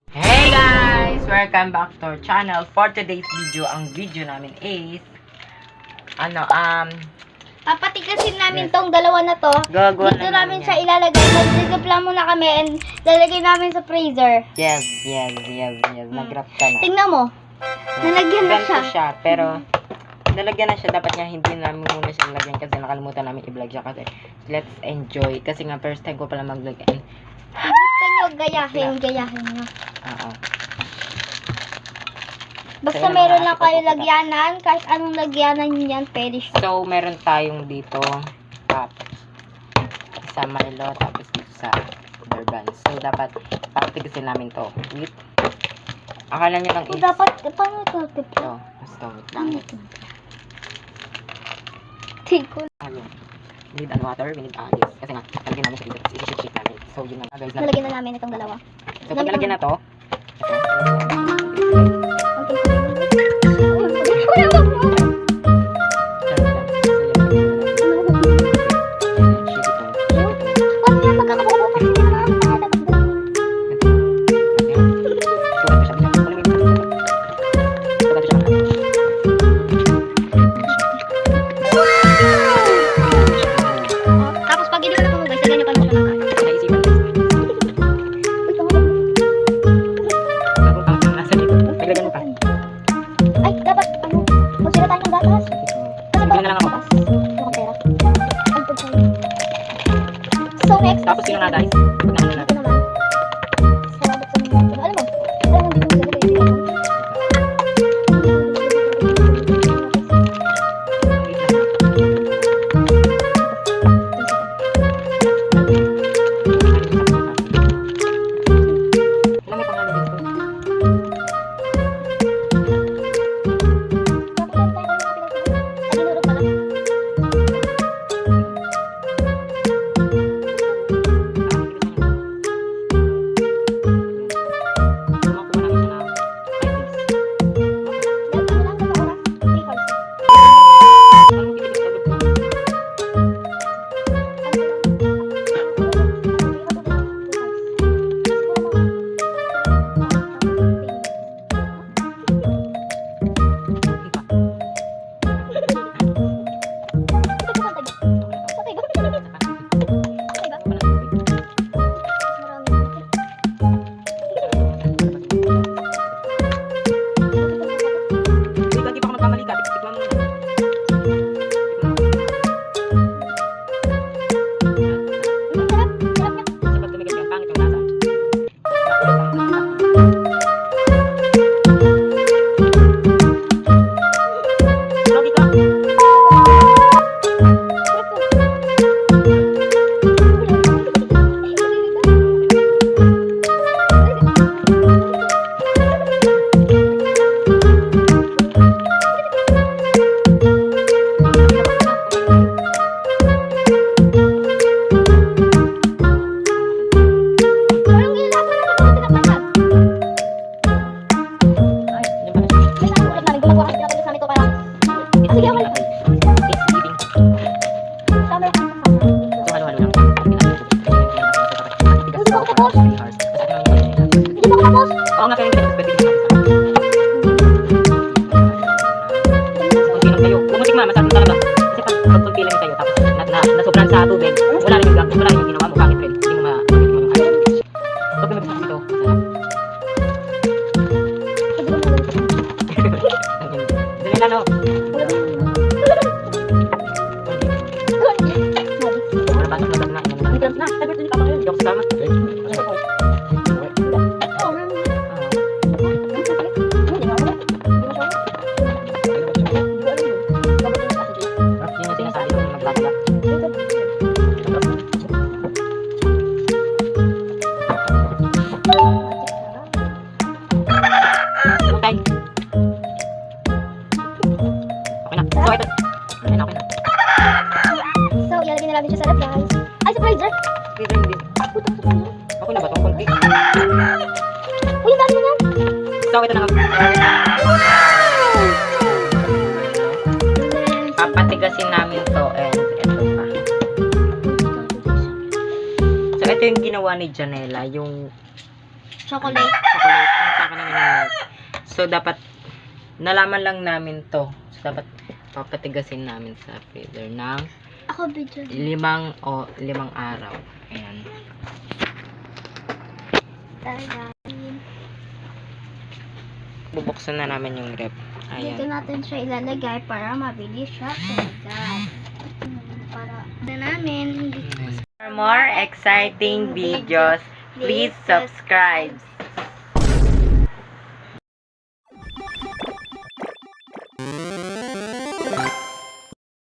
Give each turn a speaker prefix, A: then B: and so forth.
A: Hey guys! Welcome back to our channel. For today's video, ang video namin is
B: Papatigasin namin
A: Yes.
B: tong dalawa na to.
A: Gagawa
B: Dito
A: na
B: namin
A: yan.
B: siya ilalagay. Magdidipla muna kami and lalagay namin sa freezer.
A: Yes. Nag-wrap ka na.
B: Tingnan mo. Nalagyan na
A: Ganito
B: siya.
A: pero nalagyan na siya. Dapat nga hindi namin muna siya nalagyan kasi nakalimutan namin i-vlog siya kasi let's enjoy. Kasi nga first time ko pala mag-vlog. And,
B: Gusto nyo gayahin nyo.
A: oo.
B: Basta
A: Sa'yo
B: meron
A: naman,
B: lang
A: ako
B: kayo
A: pupunta.
B: lagyanan. Kahit anong lagyanan nyo yan, pwede siya.
A: So, meron tayong dito cup sa Milo tapos dito sa Durban. So, dapat papatigasin namin to with akala nyo lang
B: Kung
A: is
B: dapat, paano ito?
A: ito. Basta wait lang.
B: Tigo.
A: Ano? We need water, we need this. Kasi nga, talagyan namin sa dito. Tapos i-shake namin. So, yun nga guys.
B: Nalagyan na namin itong dalawa.
A: So, pag nalagyan na to,
B: Huwag yan, magkakabukabukan. Hindi na nakakapagdapat. Tapos pag hindi ko na pumugay, sagyan nyo pa naman siya ng kain. Ay, dapat, magsira tayo ng gatas. Kasi
A: Bigyan na lang ako.
B: gatas. Mukhang pera. Ay, pagkain. So, next.
A: Tapos yun nga guys, pagnahan na
B: Ito naman. Salamat sa mga. Alam mo, alam mo, dito mo dito yung
A: Oo nga, kaya hindi pwede din natin sa kung sinong kayo. Bumutik ma, masabi talaga. Kasi pag kunti lang kayo, tapos nasubran sa tubig, wala rin yung ginawa mo, pangit rin. Hindi mo ma-makit mo yung ayun. So, pinag-isip ito. Dali na, no? Wala ba ito na? Entrance na. Sabi ito niyo pa ngayon. Yung kasama. So, ito na nga. Papatigasin namin to and ito pa. ginawa ni Janela, yung
B: Chocolate.
A: chocolate. Ang sa akin naman yung milk. So, dapat, nalaman lang namin to. So, dapat papatigasin namin sa freezer ng
B: Ako video.
A: 5 araw. Ayan. Bubuksan na namin yung rep.
B: Dito
A: Ayan.
B: natin siya ilalagay para mabilis siya tumagal. Para na namin.
A: For more exciting videos, please subscribe.